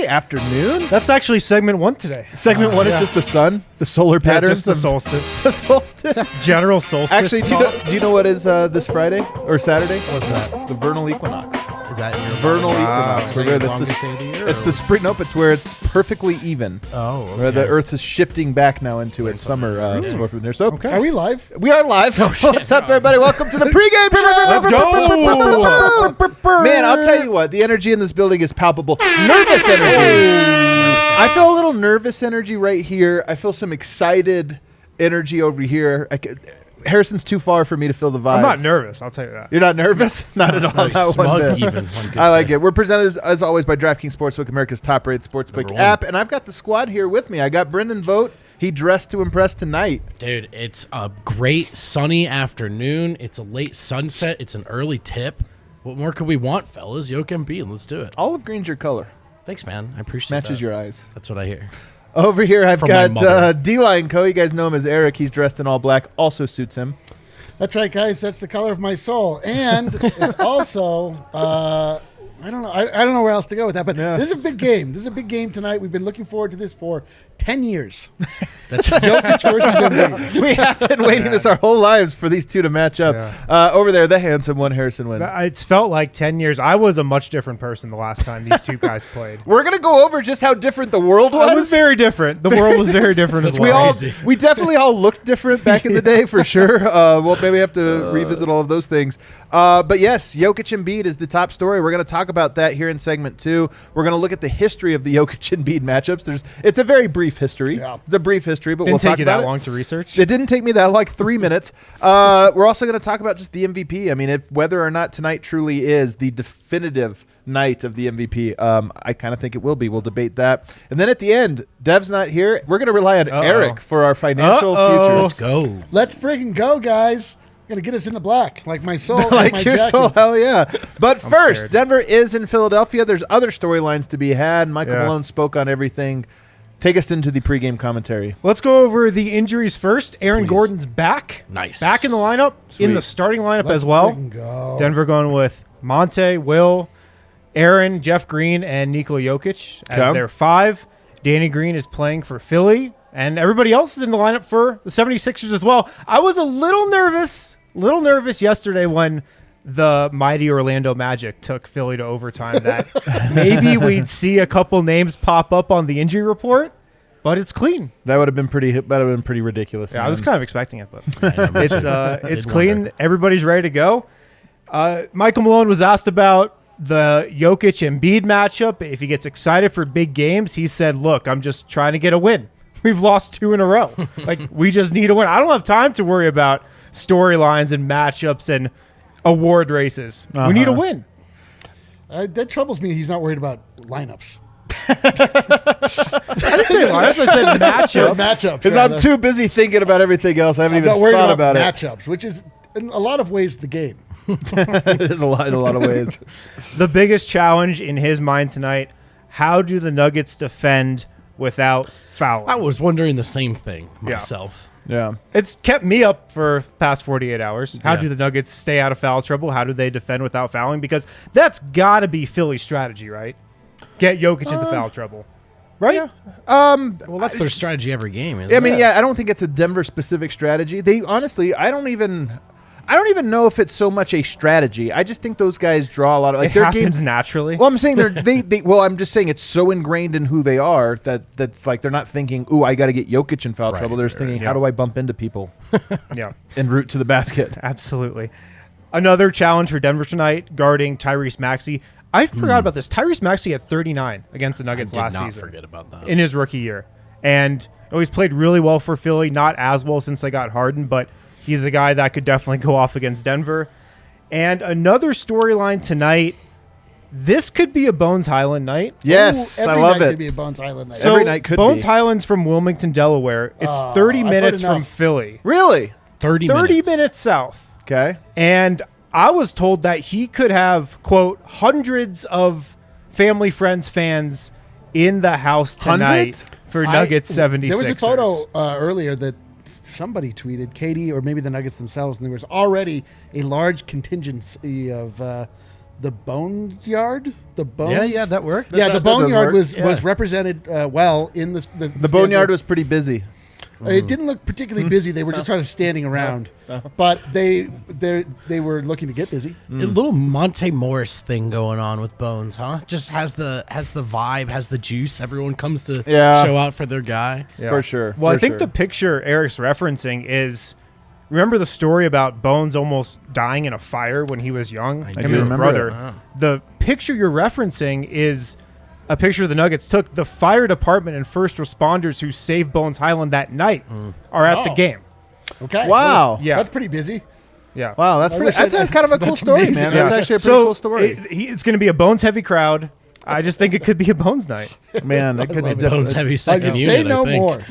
afternoon? That's actually segment 1 today. Segment 1 is just the sun, the solar pattern. Just the solstice. The solstice. General solstice. Actually, do you know what is this Friday or Saturday? What's that? The vernal equinox. Is that your Vernal equinox. Is that your longest day of the year? It's the spring. Nope, it's where it's perfectly even. Oh, okay. Where the Earth is shifting back now into its summer. From there. So, Are we live? we are live. What's up, everybody? Welcome to the pregame show. Let's go. Man, I'll tell you what. The energy in this building is palpable. Nervous energy. I feel a little nervous energy right here. I feel some excited energy over here. Harrison's too far for me to feel the vibes. I'm not nervous, I'll tell you that. You're not nervous? Not at all. No, Not one smug bit. even. I like it. We're presented as always by DraftKings Sportsbook, America's top-rated sportsbook app, and I've got the squad here with me. I got Brendan Vogt. He dressed to impress tonight. Dude, it's a great sunny afternoon. It's a late sunset. It's an early tip. What more could we want, fellas? Jokic Embiid, let's do it. Olive green's your color. Thanks, man. I appreciate that. Matches your eyes. That's what I hear. Over here, I've From my got mother. D-Line Co. You guys know him as Eric. He's dressed in all black. Also suits him. That's right, guys. That's the color of my soul, and it's also I don't know. I don't know where else to go with that, but this is a big game. This is a big game tonight. We've been looking forward to this for 10 years. That's Jokic versus Embiid. We have been waiting this our whole lives for these two to match up. Yeah. Over there, the handsome one, Harrison Wynn. It's felt like 10 years. I was a much different person the last time these two guys played. We're going to go over just how different the world was. It was very different. The world was very different as We well. we definitely all looked different back in the day for sure. Well, maybe we have to revisit all of those things. But yes, Jokic Embiid is the top story. We're going to talk about that here in segment 2. We're going to look at the history of the Jokic Embiid matchups. It's a very brief history. Yeah. It's a brief history, but Didn't we'll take talk you about that it. long to research. It didn't take me that like 3 minutes. We're also going to talk about just the MVP. I mean, whether or not tonight truly is the definitive night of the MVP. I kind of think it will be. We'll debate that. And then at the end, Dev's not here. We're going to rely on Eric for our financial future. Let's go. Let's freaking go, guys. Gonna get us in the black, like my soul, Like my your jacket. soul, hell yeah. But first, scared. Denver is in Philadelphia. There's other storylines to be had. Michael Yeah. Malone spoke on everything. Take us into the pregame commentary. Let's go over the injuries first. Aaron Please. Gordon's back. Nice. Back in the lineup, in the starting lineup as well. Freaking go. Denver going with Monte, Will, Aaron, Jeff Green, and Nikola Jokic as Okay. their 5. Danny Green is playing for Philly, and everybody else is in the lineup for the 76ers as well. I was a little nervous yesterday when the mighty Orlando Magic took Philly to overtime that maybe we'd see a couple names pop up on the injury report, but it's clean. That would have been pretty ridiculous. Yeah, man. I was kind of expecting it, but Yeah, it's did clean. wonder. Everybody's ready to go. Michael Malone was asked about the Jokic Embiid matchup. If he gets excited for big games, he said, "Look, I'm just trying to get a win. We've lost 2 in a row. Like, we just need a win. I don't have time to worry about storylines and matchups and award races. We need a win." That troubles me. He's not worried about lineups. I didn't say lineups. I said matchups. Matchups. Because I'm too busy thinking about everything else. I haven't I'm even not worried thought about about it. matchups, which is in a lot of ways the game. It is a lot in a lot of ways. The biggest challenge in his mind tonight: how do the Nuggets defend without fouling? I was wondering the same thing myself. Yeah. It's kept me up for past 48 hours. How Yeah. do the Nuggets stay out of foul trouble? How do they defend without fouling? Because that's got to be Philly's strategy, right? Get Jokic into foul trouble, right? Well, that's their strategy every game, isn't I mean, it? yeah, I don't think it's a Denver specific strategy. They honestly, I don't even know if it's so much a strategy. I just think those guys draw a lot of It their happens games. naturally. Well, I'm saying I'm just saying it's so ingrained in who they are that's like they're not thinking, "Ooh, I got to get Jokic in foul Right, trouble." They're just thinking, right. "How do I bump into people Yeah, and route to the basket?" absolutely. Another challenge for Denver tonight, guarding Tyrese Maxey. I forgot about this. Tyrese Maxey had 39 against the I Nuggets did last not season forget about that. in his rookie year. And he's played really well for Philly, not as well since they got Harden, but he's a guy that could definitely go off against Denver. And another storyline tonight, this could be a Bones Highland night. Yes, Ooh, I every love night it. could be a Bones Island night. So- Every night could Bones be. Highland's from Wilmington, Delaware. It's Oh, 30 I've heard minutes from enough. Philly. Really? 30 minutes south. Okay. And I was told that he could have, quote, hundreds of family, friends, fans in the house tonight Hundreds? for Nuggets 76ers. There was a photo earlier that somebody tweeted, Katie or maybe the Nuggets themselves, and there was already a large contingency of the Boneyard. The Bones. Yeah, that worked. Yeah, the that does Boneyard work. was represented well in the The Boneyard was pretty busy. It didn't look particularly busy. They were just sort of standing around, but they were looking to get busy. A little Monte Morris thing going on with Bones, huh? Just has the vibe, has the juice. Everyone comes to show out for their guy. Yeah. For sure. Well, for I think sure. the picture Eric's referencing is, remember the story about Bones almost dying in a fire when he was young? I Him do and his remember brother. that. The picture you're referencing is a picture the Nuggets took. The fire department and first responders who saved Bones Highland that night are at the game. Okay. Wow. Yeah. That's pretty busy. Yeah. Wow, that's I pretty. wish That's, I- that's kind of a cool that's story, amazing. man. Yeah. That's actually a pretty So cool story. it's going to be a Bones heavy crowd. I just think it could be a Bones night. Man, it could be love it. different. Bones heavy I second can unit, say no I think. more.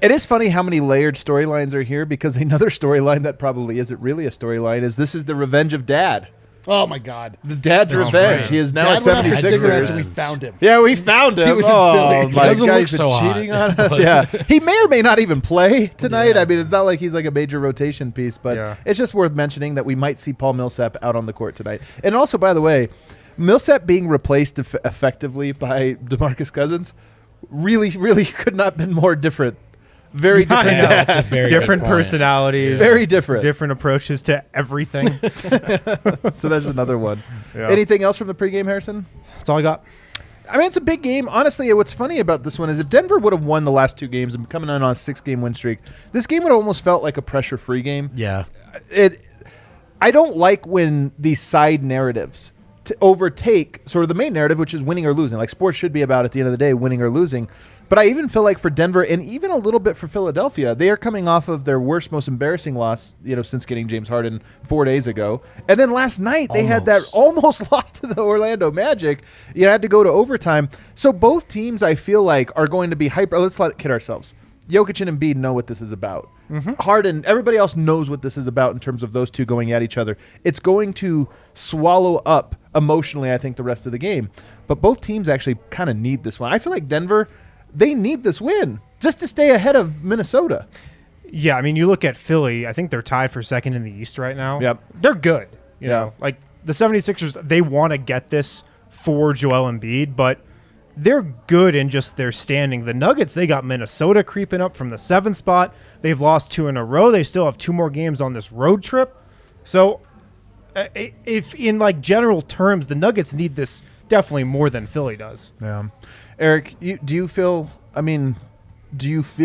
It is funny how many layered storylines are here because another storyline that probably isn't really a storyline is this is the revenge of Dad. Oh my God. The Dad's That's revenge. right. He is now Dad a went out for 76er. cigarettes and we found him. Yeah, we found him. He was in oh, Philly. my He doesn't God, look he's been so hot, cheating on but- us. Yeah, he may or may not even play tonight. Yeah. I mean, it's not like he's like a major rotation piece, but Yeah. it's just worth mentioning that we might see Paul Millsap out on the court tonight. And also, by the way, Millsap being replaced effectively by DeMarcus Cousins really, really could not have been more different. Very different. Yeah, that's a very good Different point. personalities. Very different. Different approaches to everything. So that's another one. Yeah. Anything else from the pregame, Harrison? That's all I got. I mean, it's a big game. Honestly, what's funny about this one is if Denver would have won the last two games and coming in on a 6-game win streak, this game would have almost felt like a pressure-free game. Yeah. I don't like when these side narratives overtake sort of the main narrative, which is winning or losing. Like sports should be about, at the end of the day, winning or losing. But I even feel like for Denver and even a little bit for Philadelphia, they are coming off of their worst, most embarrassing loss, since getting James Harden 4 days ago. And then last night they had that almost loss to the Orlando Magic. You had to go to overtime. So both teams, I feel like, are going to be hyper. Let's not kid ourselves. Jokic and Embiid know what this is about. Harden, everybody else knows what this is about in terms of those two going at each other. It's going to swallow up emotionally, I think, the rest of the game. But both teams actually kind of need this one. I feel like Denver, they need this win just to stay ahead of Minnesota. Yeah, I mean, you look at Philly, I think they're tied for second in the East right now. Yep. They're good. You Yeah. know, like the 76ers, they want to get this for Joel Embiid, but they're good in just their standing. The Nuggets, they got Minnesota creeping up from the 7th spot. They've lost 2 in a row. They still have 2 more games on this road trip. So if in like general terms, the Nuggets need this definitely more than Philly does. Yeah. Eric, do you feel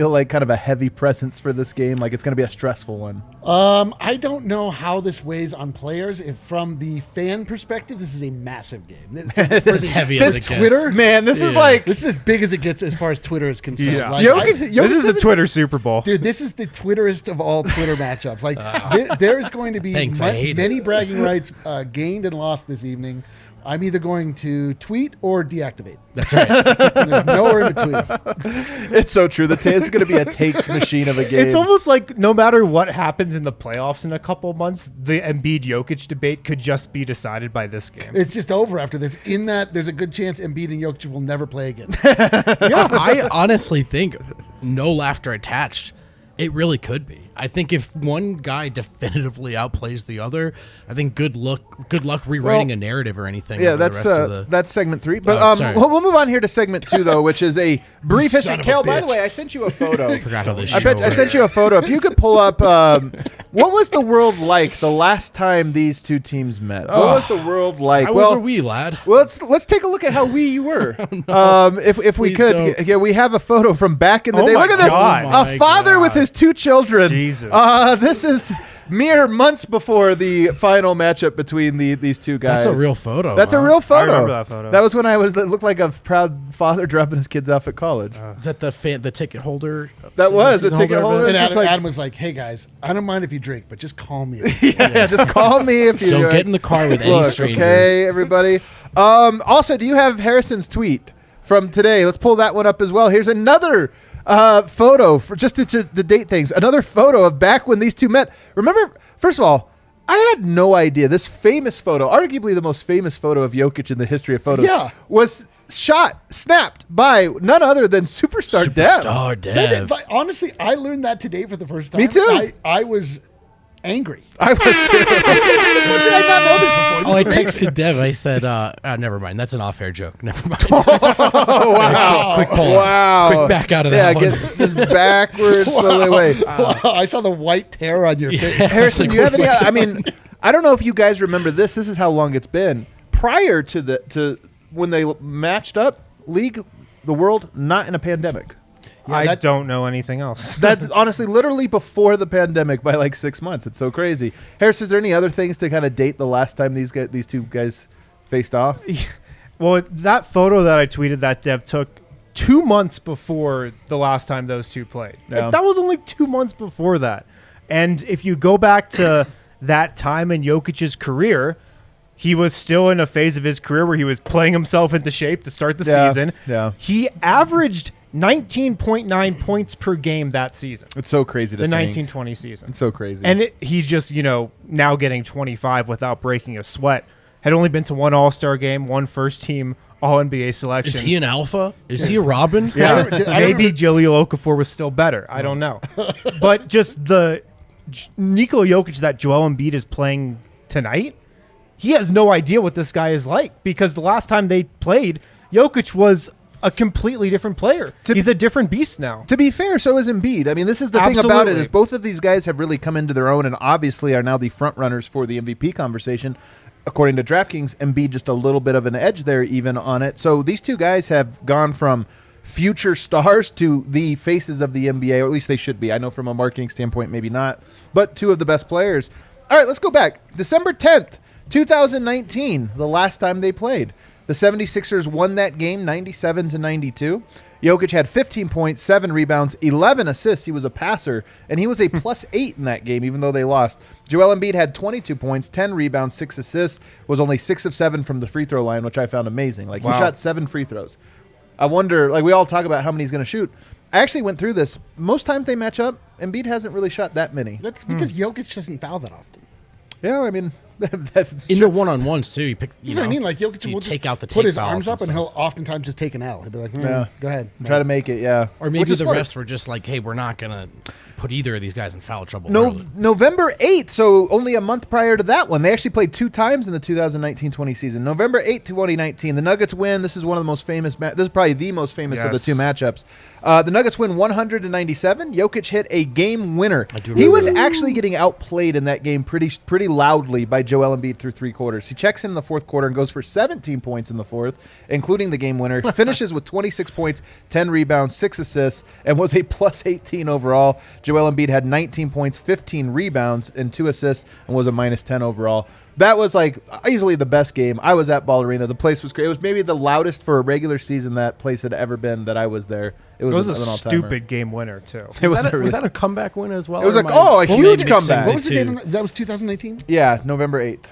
like kind of a heavy presence for this game? Like it's going to be a stressful one? I don't know how this weighs on players. If from the fan perspective, this is a massive game. It's as heavy as it gets. Twitter, Man, this is Yeah. like this is as big as it gets as far as Twitter is concerned. Yeah. Like, Jokic This is the doesn't- Twitter Super Bowl. dude, this is the Twitterist of all Twitter matchups. Like, there is going to be Thanks, I hate many it. bragging rights gained and lost this evening. I'm either going to tweet or deactivate. That's right. There's nowhere in between. It's so true. It's going to be a takes machine of a game. It's almost like no matter what happens in the playoffs in a couple months, the Embiid-Jokic debate could just be decided by this game. It's just over after this. In that, there's a good chance Embiid and Jokic will never play again. I honestly think, no laughter attached, it really could be. I think if one guy definitively outplays the other, I think good luck rewriting a narrative or anything. Yeah, over that's the rest of the, that's segment 3. But Oh, sorry. we'll move on here to segment 2, though, which is a brief history. Son of a Kel, by the bitch. way, I sent you a photo. forgot how this I show sent you a photo. If you could pull up, what was the world like the last time these two teams met? What was the world like? How was a wee lad? Well, let's take a look at how wee you were. If we Please could, don't. yeah, we have a photo from back in the Oh day. my Look at this, God. Oh my a father with God. his 2 children. Jesus. This is mere months before the final matchup between these two guys. That's a real photo. That's a huh? real photo. remember that photo. That was when it looked like a proud father dropping his kids off at college. Is that the ticket holder? That was the season ticket holder. And It's just Adam, like- Adam was like, "Hey guys, I don't mind if you drink, but just call me." yeah, just call me if you Don't get in the car with any Look, strangers. okay, everybody. Also, do you have Harrison's tweet from today? Let's pull that one up as well. Here's another photo for just to date things. Another photo of back when these two met. Remember, first of all, I had no idea this famous photo, arguably the most famous photo of Jokic in the history of photos, Yeah. was snapped by none other than superstar Dev. Superstar They did- Dev. like, honestly, I learned that today for the first time. Me too. I was angry. I was too. Did I not know this before? Oh, I texted Dev. I said, never mind. That's an off-air joke. Never mind. Oh, wow. Quick pull. Wow. Quick back out of that one. Get this backwards slowly away. Wow, I saw the white tear on your face. Harrison, do you have any? I mean, I don't know if you guys remember this. This is how long it's been. Prior to when they matched up, League, the world, not in a pandemic. I don't know anything else. That's honestly literally before the pandemic by like 6 months. It's so crazy. Harris, is there any other things to kind of date the last time these two guys faced off? Well, that photo that I tweeted that Dev took 2 months before the last time those two played. Yeah. Like, that was only 2 months before that. And if you go back to that time in Jokic's career, he was still in a phase of his career where he was playing himself into shape to start the season. Yeah. He averaged 19.9 points per game that season. It's so crazy to the think. 1920 season. It's so crazy. And he's just, now getting 25 without breaking a sweat. Had only been to one All-Star game, one first-team All-NBA selection. Is he an alpha? Is he a Robin? Yeah, maybe Jahlil Okafor was still better. I don't know. But just the Nikola Jokic that Joel Embiid is playing tonight, he has no idea what this guy is like because the last time they played, Jokic was a completely different player. He's a different beast now. To be fair, so is Embiid. I mean, this is the thing about it is both of these guys have really come into their own and obviously are now the front runners for the MVP conversation. According to DraftKings, Embiid just a little bit of an edge there even on it. So these two guys have gone from future stars to the faces of the NBA, or at least they should be. I know from a marketing standpoint, maybe not, but two of the best players. All right, let's go back. December 10th, 2019, the last time they played. The 76ers won that game 97-92. Jokic had 15 points, 7 rebounds, 11 assists. He was a passer, and he was a +8 in that game, even though they lost. Joel Embiid had 22 points, 10 rebounds, 6 assists, was only 6 of 7 from the free throw line, which I found amazing. He shot 7 free throws. I wonder, we all talk about how many he's going to shoot. I actually went through this. Most times they match up, Embiid hasn't really shot that many. That's because Jokic doesn't foul that often. Yeah, I mean... In the one-on-ones, too. That's what I mean. Jokic will take out the put his fouls arms up, and stuff. he'll oftentimes just take an L. He'll be like, go ahead. Try to make it, yeah. Or maybe the rest were just like, hey, we're not going to put either of these guys in foul trouble early. November 8th, so only a month prior to that one. They actually played 2 times in the 2019-20 season. November 8th, 2019, the Nuggets win. This is one of the most famous. This is probably the most famous of the two matchups. The Nuggets win 100-97. Jokic hit a game winner. He was actually getting outplayed in that game pretty loudly by Joel Embiid through 3 quarters. He checks in the fourth quarter and goes for 17 points in the fourth, including the game winner. Finishes with 26 points, 10 rebounds, 6 assists, and was a +18 overall. Joel Embiid had 19 points, 15 rebounds, and 2 assists, and was a -10 overall. That was easily the best game. I was at Ball Arena. The place was great. It was maybe the loudest for a regular season that place had ever been that I was there. It was a an all-timer. stupid game winner, too. Was that a comeback win as well? It was a huge comeback. What was the date on that? That was 2019? Yeah, November 8th.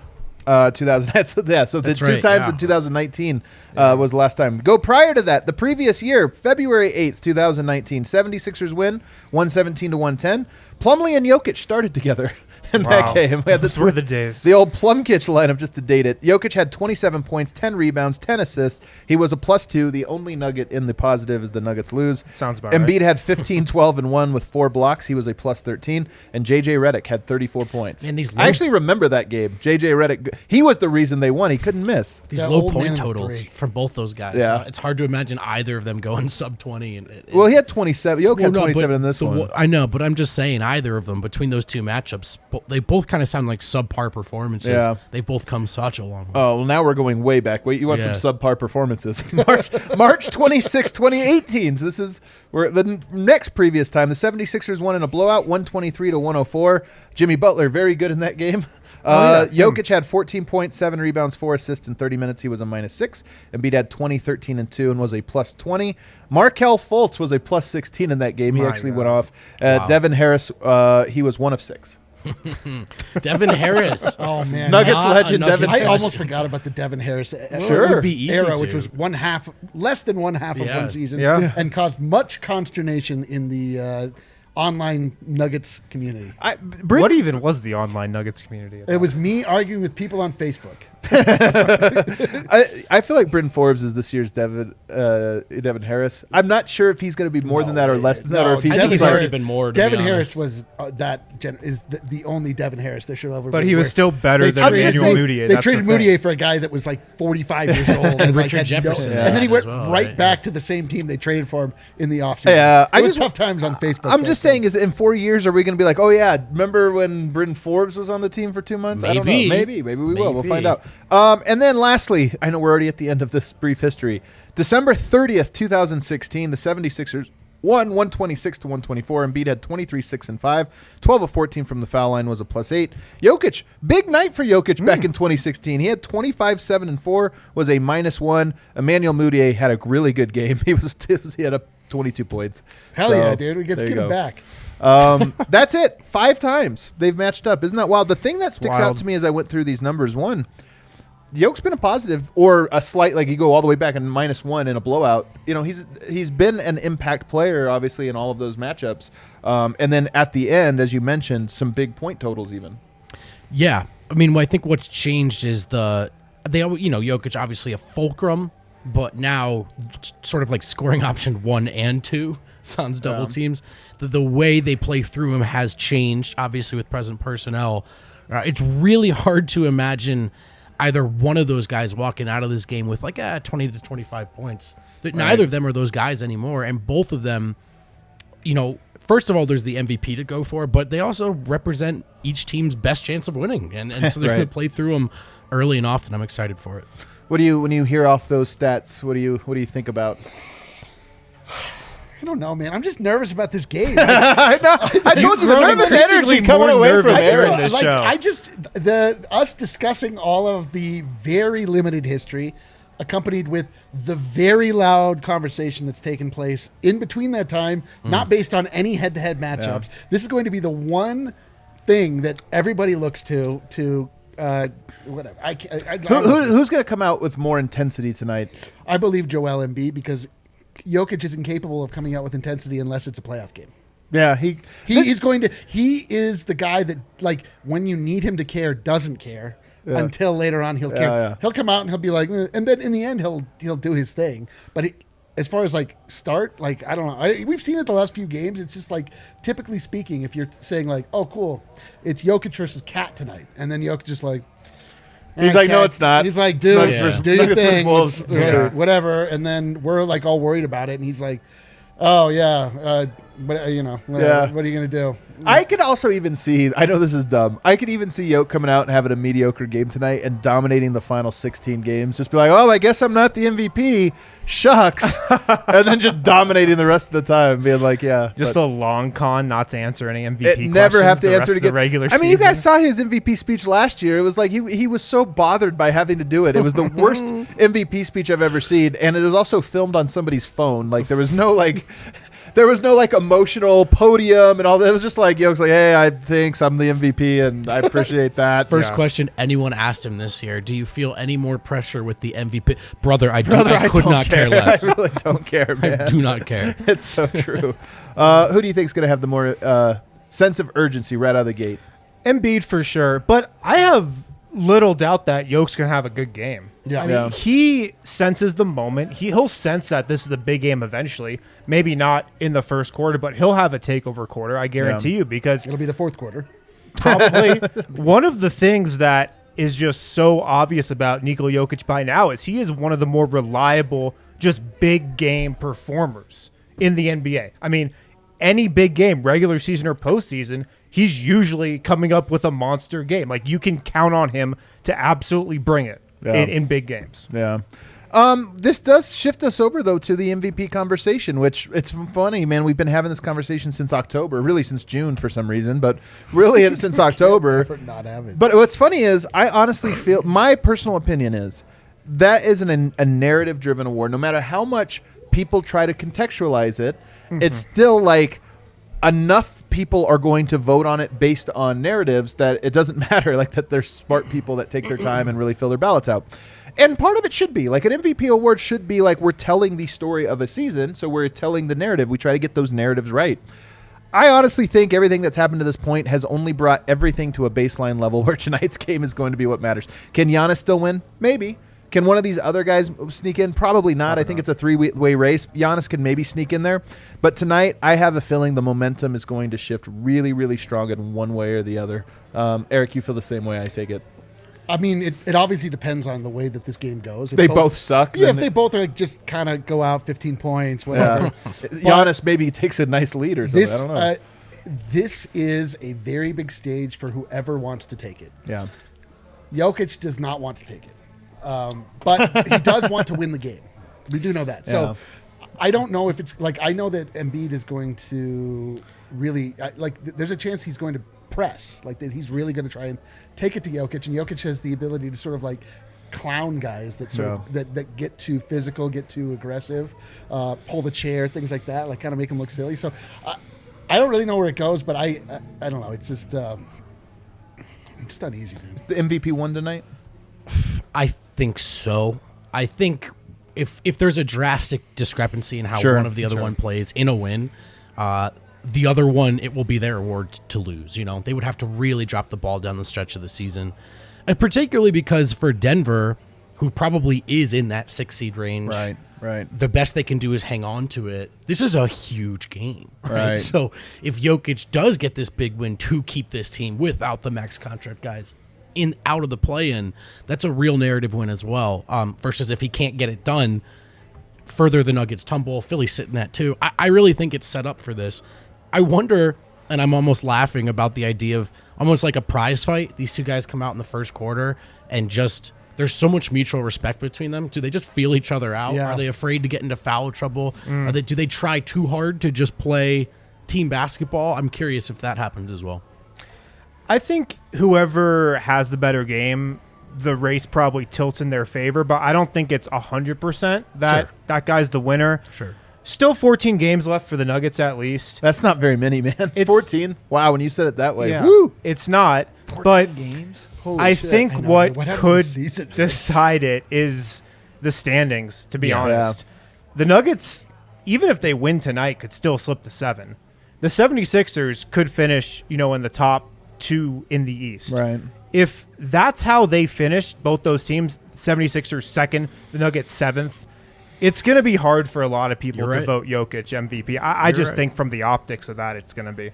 2000. So the That's 2 right, times yeah. in 2019 was the last time. Go prior to that, the previous year, February 8th, 2019, 76ers win, 117-110. Plumlee and Jokic started together in that game. We had Those were the days. The old Plumkitch lineup, just to date it. Jokic had 27 points, 10 rebounds, 10 assists. He was a +2. The only nugget in the positive is the Nuggets lose. Sounds about Embiid right. had 15, 12, and 1 with 4 blocks. He was a +13. And J.J. Redick had 34 points. Man, I actually remember that game. J.J. Redick, he was the reason they won. He couldn't miss. These That low old man point in totals 3. from both those guys. Yeah. It's hard to imagine either of them going sub-20. Well, he had 27. Jokic had no, 27 but in this one. I know, but I'm just saying either of them, between those two matchups, they both kind of sound like subpar performances. Yeah. They've both come such a long way. Oh, well, now we're going way back. Wait, you want Yeah. some subpar performances? March 26, 2018. So this is the next previous time. The 76ers won in a blowout, 123-104. Jimmy Butler, very good in that game. Jokic had 14 points, 7 rebounds, 4 assists in 30 minutes. He was a -6. Embiid had 20, 13, and 2 and was a +20. Markelle Fultz was a +16 in that game. He actually went off. Devin Harris, he was 1 of 6. Devin Harris. Oh, man. Nuggets Not a legend Nuggets Devin I Harris. almost forgot about the Devin Harris Sure. It would be easy era, to. which was less than one half of Yeah. one season, Yeah. and caused much consternation in the online Nuggets community. What even was the online Nuggets community? It was me arguing with people on Facebook. I feel like Bryn Forbes is this year's Devin Harris. I'm not sure if he's going to be more than that or less than that, or if he's I think he's just already been more. to Devin be Harris honest. was the only Devin Harris there should ever. But been he was where still better they than traded- Emmanuel Mudiay. They That's traded the thing. Mudiay for a guy that was like 45 years old and like, Richard had Jefferson and then he as went well, right right? back to the same team they traded for him in the offseason. Yeah, it was tough times on Facebook. I'm just saying, is in 4 years are we going to be like, oh yeah, remember when Bryn Forbes was on the team for 2 months? I don't know. Maybe. Maybe we will. We'll Maybe. find out. And then lastly, I know we're already at the end of this brief history. December 30th, 2016, the 76ers won 126 to 124. Embiid had 23, 6, and 5. 12 of 14 from the foul line was a +8. Jokic, big night for Jokic back in 2016. He had 25, 7, and 4, was a -1. Emmanuel Mudiay had a really good game. He had up 22 points. Hell So, yeah, dude. Let's there you get him go. back. That's it. 5 times they've matched up. Isn't that wild? The thing that sticks out Wild. to me as I went through these numbers, one, Yoke's been a positive or a slight, like you go all the way back and -1 in a blowout. You know, he's been an impact player, obviously, in all of those matchups. And then at the end, as you mentioned, some big point totals even. Yeah, I mean, I think what's changed is Jokic obviously a fulcrum, but now sort of like scoring option 1 and 2. Suns double teams. The way they play through him has changed, obviously with present personnel. It's really hard to imagine either one of those guys walking out of this game with like 20 to 25 points. Neither of them are those guys anymore, and both of them, first of all, there's the MVP to go for, but they also represent each team's best chance of winning, and so they're Right. going to play through them early and often. I'm excited for it. When you hear off those stats, what do you think about? I don't know, man. I'm just nervous about this game. I told you the grown nervous increasingly energy coming more away from nervous there. during this show. Us discussing all of the very limited history, accompanied with the very loud conversation that's taken place in between that time, not based on any head-to-head matchups. Yeah. This is going to be the one thing that everybody looks to whatever. Who's going to come out with more intensity tonight? I believe Joel Embiid because Jokic is incapable of coming out with intensity unless it's a playoff game. Yeah, He is the guy that, like, when you need him to care, doesn't care until later on he'll care. Yeah. He'll come out and he'll be like, and then in the end he'll do his thing. But as far as like start, like, I don't know. We've seen it the last few games. It's just like, typically speaking, if you're saying like, oh cool, it's Jokic versus Cat tonight, and then Jokic just like. He's like, no, Cat." it's not. He's like, It's dude, Nuggets versus- do your Nuggets versus thing, Wolves. or whatever. And then we're like all worried about it, and he's like, oh yeah, but what are you gonna do? I could also even see, I know this is dumb, I could even see Yoke coming out and having a mediocre game tonight and dominating the final 16 games. Just be like, oh, I guess I'm not the MVP. Shucks. And then just dominating the rest of the time, being like, yeah. Just but a long con not to answer any MVP it questions. never have to the answer rest it of the again. regular I mean, you guys season. saw his MVP speech last year. It was like he was so bothered by having to do it. It was the worst MVP speech I've ever seen. And it was also filmed on somebody's phone. Like, there was no emotional podium and all that. It was just like, Yoke's like, hey, I think I'm the MVP and I appreciate that. First Yeah. question anyone asked him this year: do you feel any more pressure with the MVP? Brother, I Brother, could don't not care less. I really don't care, man. I do not care. It's so true. Who do you think is going to have the more sense of urgency right out of the gate? Embiid for sure, but I have little doubt that Jokic gonna have a good game. Yeah. I mean, Yeah. he senses the moment. He'll sense that this is the big game eventually. Maybe not in the first quarter, but he'll have a takeover quarter. I guarantee you, because It'll be the fourth quarter. probably one of the things that is just so obvious about Nikola Jokic by now is he is one of the more reliable, just big game performers in the NBA. I mean, any big game, regular season or postseason, he's usually coming up with a monster game. Like, you can count on him to absolutely bring it in big games. Yeah. This does shift us over, though, to the MVP conversation, which it's funny, man. We've been having this conversation since October, really since June for some reason, but really since October. For not having. But what's funny is I honestly feel, my personal opinion is that is a narrative-driven award. No matter how much people try to contextualize it, it's still like enough people are going to vote on it based on narratives that it doesn't matter, like that there's smart people that take their time and really fill their ballots out. And part of it should be like an MVP award should be like we're telling the story of a season, so we're telling the narrative. We try to get those narratives right. I honestly think everything that's happened to this point has only brought everything to a baseline level where tonight's game is going to be what matters. Can Giannis still win? Maybe. Can one of these other guys sneak in? Probably not. I think it's a three-way race. Giannis can maybe sneak in there. But tonight, I have a feeling the momentum is going to shift really, really strong in one way or the other. Eric, you feel the same way, I take it. I mean, it obviously depends on the way that this game goes. If They both suck. Yeah, if they both are like just kind of go out 15 points, whatever. Giannis maybe takes a nice lead or something. This, I don't know. this is a very big stage for whoever wants to take it. Yeah. Jokic does not want to take it. But he does want to win the game. We do know that. So I don't know if it's like, I know that Embiid is going to really there's a chance he's going to press, like that he's really going to try and take it to Jokic, and Jokic has the ability to sort of like clown guys that sort of that get too physical, get too aggressive, pull the chair, things like that, like kind of make him look silly. So I don't really know where it goes, but I don't know. It's just I'm just uneasy, man. Is the MVP won tonight? I think so. I think if there's a drastic discrepancy in how Sure, one of the other one plays in a win, the other one, it will be their award to lose. You know, they would have to really drop the ball down the stretch of the season, and particularly because for Denver, who probably is in that 6 seed range, right. the best they can do is hang on to it. This is a huge game, Right. So if Jokic does get this big win to keep this team without the max contract guys out of the play-in, that's a real narrative win as well. Versus if he can't get it done, further the Nuggets tumble. Philly's sitting at 2. I really think it's set up for this. I wonder, and I'm almost laughing about the idea of almost like a prize fight. These two guys come out in the first quarter and just there's so much mutual respect between them. Do they just feel each other out? Yeah. Are they afraid to get into foul trouble? Do they try too hard to just play team basketball? I'm curious if that happens as well. I think whoever has the better game, the race probably tilts in their favor, but I don't think it's 100% that guy's the winner. Sure. Still 14 games left for the Nuggets at least. That's not very many, man. It's- 14? Wow, when you said it that way. Yeah, Woo! it's not. 14 But games? Holy I shit. think I know. what What happened could this season? decide it is the standings, to be Yeah. honest. The Nuggets, even if they win tonight, could still slip to 7. The 76ers could finish, in the top 2 in the East. Right. If that's how they finished, both those teams, 76ers 2nd, the Nuggets 7th, it's going to be hard for a lot of people You're to right. vote Jokic MVP. I just right. think from the optics of that, it's going to be.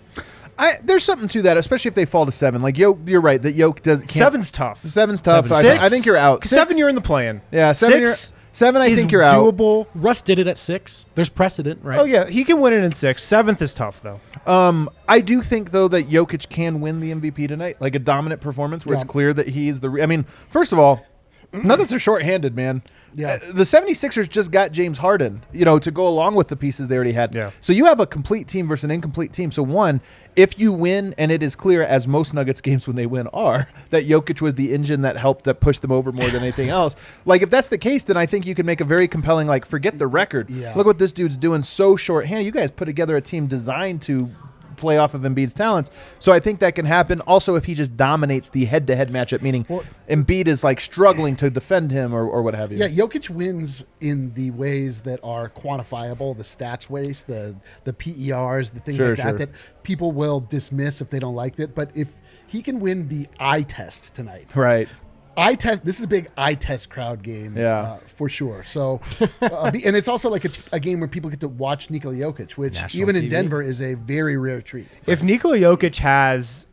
There's something to that, especially if they fall to 7. Like, you're right, that Jokic can't. 7's tough. 7's tough. So Six, I think you're out. 7, you're in the play-in. Yeah, 7, 7 I is think you're out. doable. Russ did it at 6. There's precedent, right? Oh, yeah, he can win it in 6. 7th is tough, though. I do think, though, that Jokic can win the MVP tonight. Like a dominant performance where Yeah. it's clear that he's I mean, first of all, Nuggets are shorthanded, man. Yeah. The 76ers just got James Harden, to go along with the pieces they already had. Yeah. So you have a complete team versus an incomplete team. So one, if you win, and it is clear, as most Nuggets games when they win are, that Jokic was the engine that pushed them over more than anything else. Like, if that's the case, then I think you can make a very compelling, forget the record. Yeah. Look what this dude's doing so shorthanded. You guys put together a team designed to play off of Embiid's talents. So I think that can happen. Also, if he just dominates the head-to-head matchup, meaning Embiid is struggling to defend him or what have you. Yeah, Jokic wins in the ways that are quantifiable, the stats ways, the PERs, the things like that people will dismiss if they don't like it. But if he can win the eye test tonight, Right. this is a big eye test crowd game, Yeah. for sure. So, and it's also like a game where people get to watch Nikola Jokic, which National even in TV. Denver is a very rare treat. If Nikola Jokic has,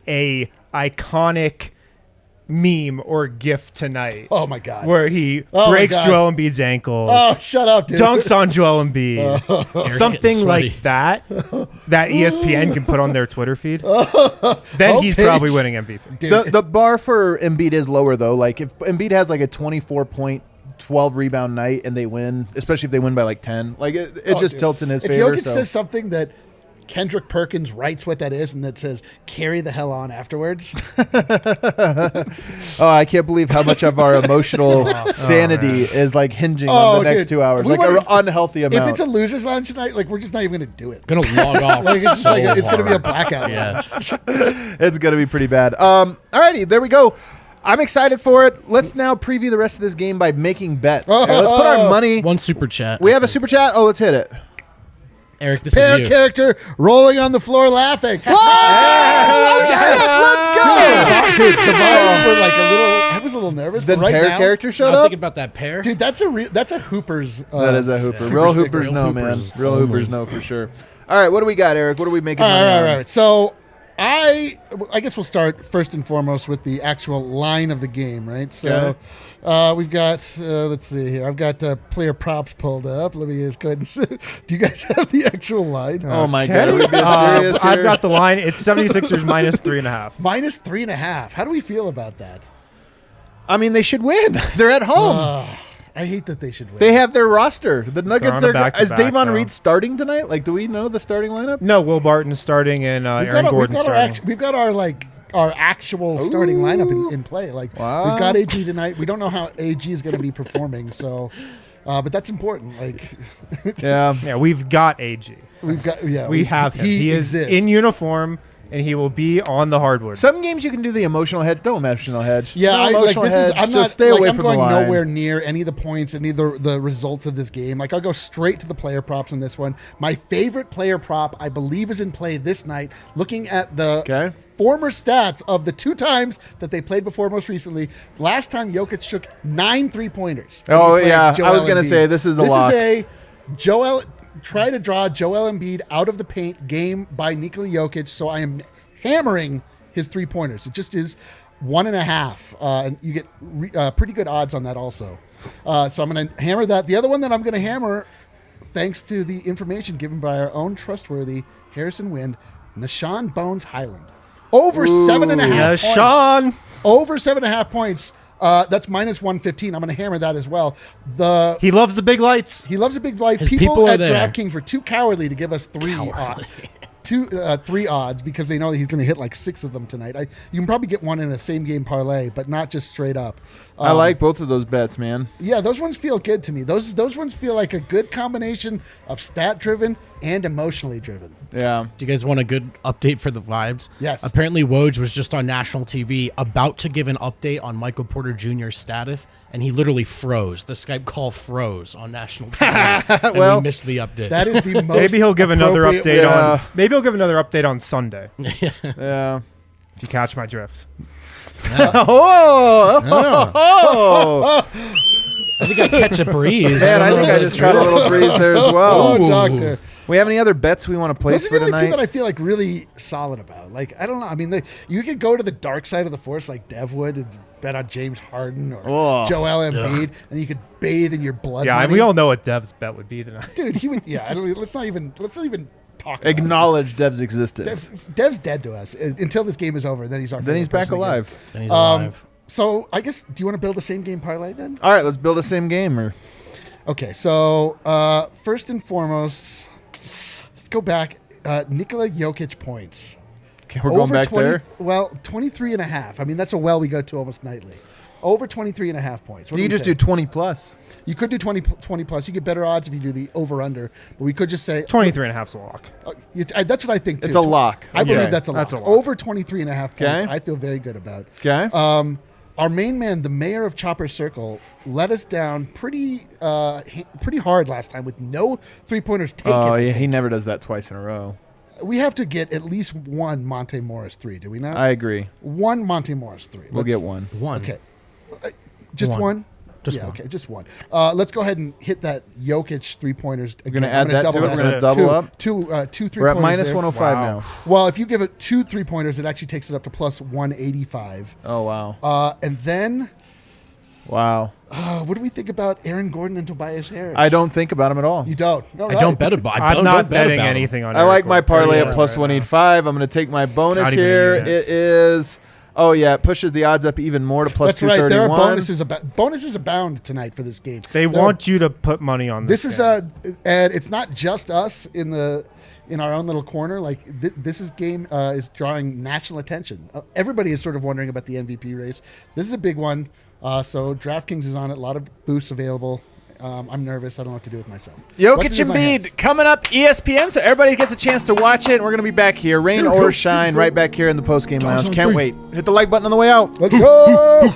a iconic meme or gif tonight Oh my God! where he Oh my breaks God. Joel Embiid's ankles, Oh, shut up, dude! dunks on Joel Embiid, Eric's something getting sweaty. like that ESPN can put on their Twitter feed, then he's Homepage. probably winning MVP. Dude, The bar for Embiid is lower, though. Like, if Embiid has, a 24-point, 12-rebound night and they win, especially if they win by, 10, it just dude. tilts in his if favor. Jokic so. says something that Kendrick Perkins writes what that is and that says "carry the hell on" afterwards. Oh, I can't believe how much of our emotional sanity is, hinging on the next dude. 2 hours. We An wanna- unhealthy amount. If it's a losers lounge tonight, we're just not even going to do it. Gonna log off. It's just so it's going to be a hard. blackout. Yeah. It's going to be pretty bad. Alrighty, there we go. I'm excited for it. Let's now preview the rest of this game by making bets. Let's put our money. One super chat. We have a super chat. Oh, let's hit it. Eric, this Pair is you. character rolling on the floor laughing. Oh, shit, let's go! Dude, the vibes were like a little. I was a little nervous. Then but right pair now, character showed I'm up? thinking about that pair. Dude, that's a Hoopers. That is a Hooper. super Real sticker. Hoopers Real know, Hoopers man. Real only. Hoopers know for sure. All right, what do we got, Eric? What are we making All money on? right. So I guess we'll start first and foremost with the actual line of the game, right? So we've got, let's see here. I've got player props pulled up. Let me just go ahead and see. Do you guys have the actual line? Oh, my Okay. God. Are we being serious I've here? got the line. It's 76ers minus 3.5. Minus 3.5. How do we feel about that? I mean, they should win. They're at home. I hate that they should win. They have their roster. The Nuggets on a are. Is back-to-back, Davon though. Reed starting tonight? Like, do we know the starting lineup? No, Will Barton starting and Aaron Gordon starting. We've got our actual starting lineup in play. Like Wow. we've got AG tonight. We don't know how AG is going to be performing, so but that's important. Like Yeah. Yeah, we've got AG. we've got We have him. He is exists. in uniform, and he will be on the hardwood. Some games you can do the emotional hedge. Don't emotional hedge. Yeah, No like emotional this is. hedge. I'm Just not. stay away I'm from going the line. nowhere near any of the points, any of the results of this game. Like I'll go straight to the player props in this one. My favorite player prop, I believe, is in play this night. Looking at the former stats of the 2 times that they played before most recently. Last time Jokic took 9 3-pointers. Oh, He played yeah. I Joel was gonna Embiid. say, this is a lock. This is a Joel. Try to draw Joel Embiid out of the paint game by Nikola Jokic. So I am hammering his 3-pointers. It just is 1.5, and you get pretty good odds on that also. So I'm going to hammer that. The other one that I'm going to hammer, thanks to the information given by our own trustworthy Harrison Wind, Nashawn Bones Highland. Over 7.5 points. Sean. Over 7.5 points. That's minus 115. I'm going to hammer that as well. He loves the big lights. He loves a big light. His People people are at there. DraftKings were too cowardly to give us 3 3 odds because they know that he's going to hit like 6 of them tonight. You can probably get one in a same game parlay, but not just straight up. I like both of those bets, man. Yeah, those ones feel good to me. Those ones feel like a good combination of stat driven and emotionally driven. Yeah. Do you guys want a good update for the vibes? Yes. Apparently, Woj was just on national TV about to give an update on Michael Porter Jr.'s status, and he literally froze. The Skype call froze on national TV. And Well, we missed the update. That is the most. Maybe he'll give another appropriate update way- on. Maybe he'll give another update on Sunday. Yeah. If you catch my drift. Oh. I think I catch a breeze. Man, I don't think know I if just that's tried a little breeze there as well. Oh, Ooh. doctor. We have any other bets we want to place Those are for the only 2 tonight? that I feel like really solid about. Like, I don't know. I mean, you could go to the dark side of the force like Dev would and bet on James Harden or Oh. Joel Embiid, and you could bathe in your blood. Yeah, money. we all know what Dev's bet would be tonight. Dude, he would. Yeah, let's not even talk about Acknowledge Dev's existence. Dev's dead to us until this game is over. Then he's our. Then he's favorite back person again. alive. Then he's alive. So I guess, do you want to build the same game parlay then? All right, let's build a same game. Or Okay, so first and foremost, let's go back. Nikola Jokic points. okay, we're going back 20, there. Well, 23.5. I mean, that's a well we go to almost nightly. Over 23.5 points. What You do we just do think? 20 plus. You could do 20 plus. You get better odds if you do the over-under. But we could just say 23.5's a lock. that's what I think, too. It's a lock. I believe Okay. that's a lock. That's a lock. Over 23.5 points, Okay. I feel very good about. Okay. Our main man, the mayor of Chopper Circle, let us down pretty hard last time with no 3-pointers taken. Oh, yeah, he never does that twice in a row. We have to get at least one Monte Morris 3, do we not? I agree. One Monte Morris 3. We'll get one. One. Okay. Just One. one? Just yeah, one. okay, just one. Let's go ahead and hit that Jokic 3-pointers again. We're going to I'm add gonna that to it. double We're that. going to double up. Two We're 3-pointers at minus there. 105 Wow. now. Well, if you give it 2 3-pointers, it actually takes it up to plus 185. Oh, wow. And then, Wow. what do we think about Aaron Gordon and Tobias Harris? I don't think about him at all. You don't? All I right. don't bet about. I'm don't not bet betting about him. anything on. I like Eric my Gordon. parlay Yeah, at plus right 185. I'm going to take my bonus Not even here. eating It is, oh, yeah, it pushes the odds up even more to plus That's right. 231. There are bonuses abound tonight for this game. They want you to put money on this. This is game. and it's not just us in our own little corner. Like this game is drawing national attention. Everybody is sort of wondering about the MVP race. This is a big one. So DraftKings is on it. A lot of boosts available. I'm nervous. I don't know what to do with myself. What to Jokic do with my hands. Embiid coming up ESPN, so everybody gets a chance to watch it. And we're going to be back here, rain or shine, right back here in the post-game lounge. on Can't three. wait. Hit the like button on the way out. Let's go.